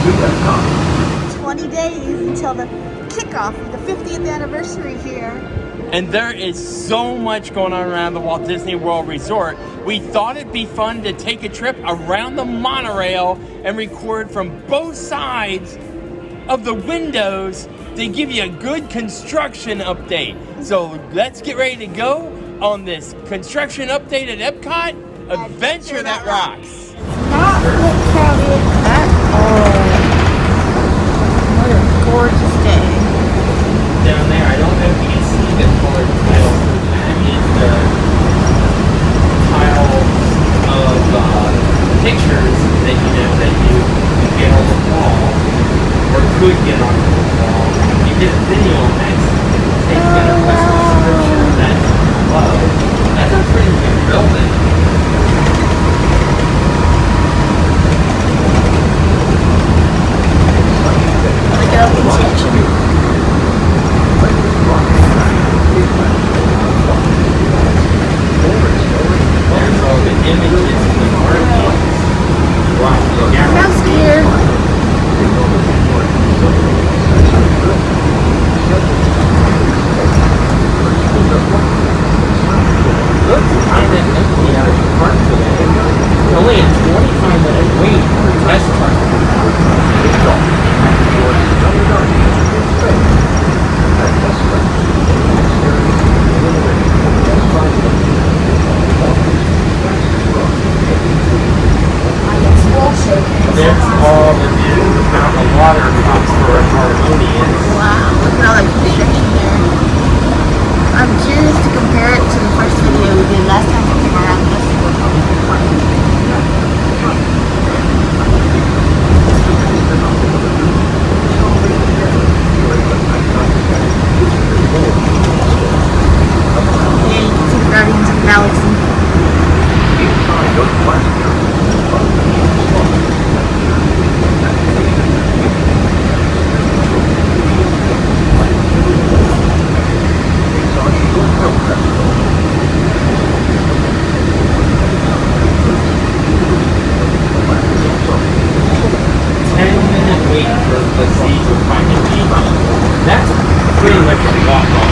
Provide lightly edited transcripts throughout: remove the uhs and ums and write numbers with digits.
20 days until the kickoff of the 50th anniversary here. And there is so much going on around the Walt Disney World Resort. We thought it'd be fun to take a trip around the monorail and record from both sides of the windows to give you a good construction update. So let's get ready to go on this construction update at Epcot, Adventure That Rocks. Not crowded at all. What a gorgeous day. Down there, I don't know if you can see the colored tiles. That is the tiles of pictures that you get on the wall, or could get on the wall. You get a video on that. They get a description of that below. That's a pretty big building. Look at all the construction. There's all the images in the markings. Wow, Mouse here. looks kind of empty out of the park today. Only a 25-minute wait for a test run. There's all the new mountain water drops for Harmonious. Wow, look at all that construction there. I'm curious to compare it to the first video we did last time we came around this. Yeah, you can see the Guardians of the Galaxy. 10-minute wait for the Siege of Finding Nemo. That's pretty much a walk on.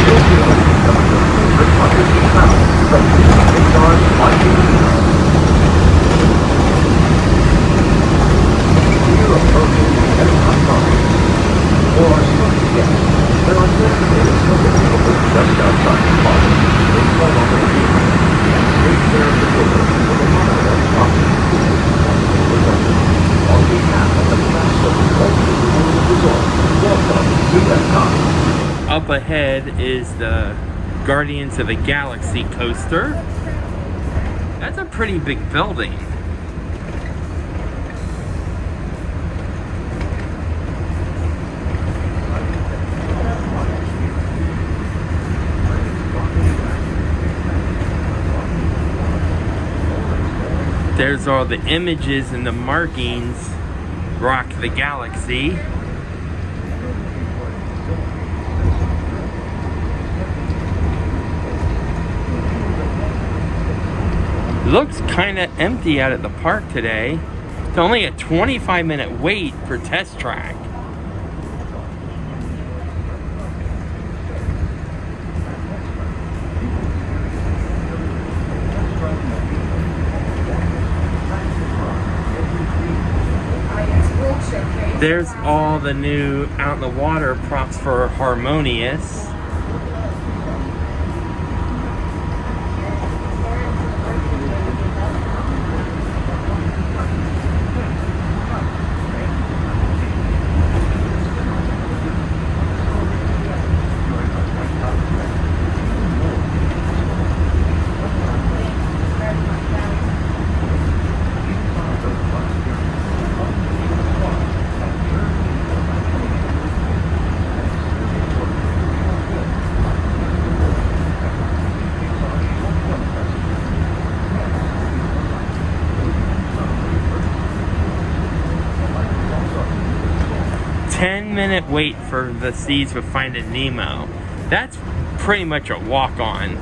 Up ahead is the Guardians of the Galaxy coaster. That's a pretty big building. There's all the images and the markings. Rock the Galaxy. Looks kind of empty out at the park today. It's only a 25-minute wait for Test Track. There's all the new out in the water props for Harmonious. Minute wait for the Seeds of Finding Nemo. That's pretty much a walk-on.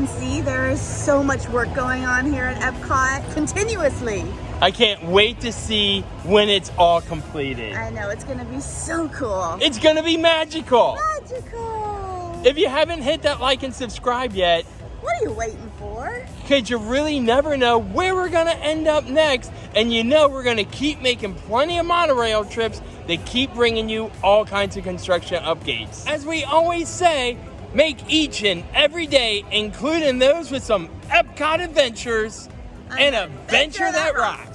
can see, there is so much work going on here at Epcot continuously. I can't wait to see when it's all completed. I know, it's gonna be so cool. It's gonna be magical. Magical. If you haven't hit that like and subscribe yet, What are you waiting for? because you really never know where we're gonna end up next, and you know we're gonna keep making plenty of monorail trips that keep bringing you all kinds of construction updates. As we always say, make each and every day, including those with some Epcot adventures, an adventure that rocks.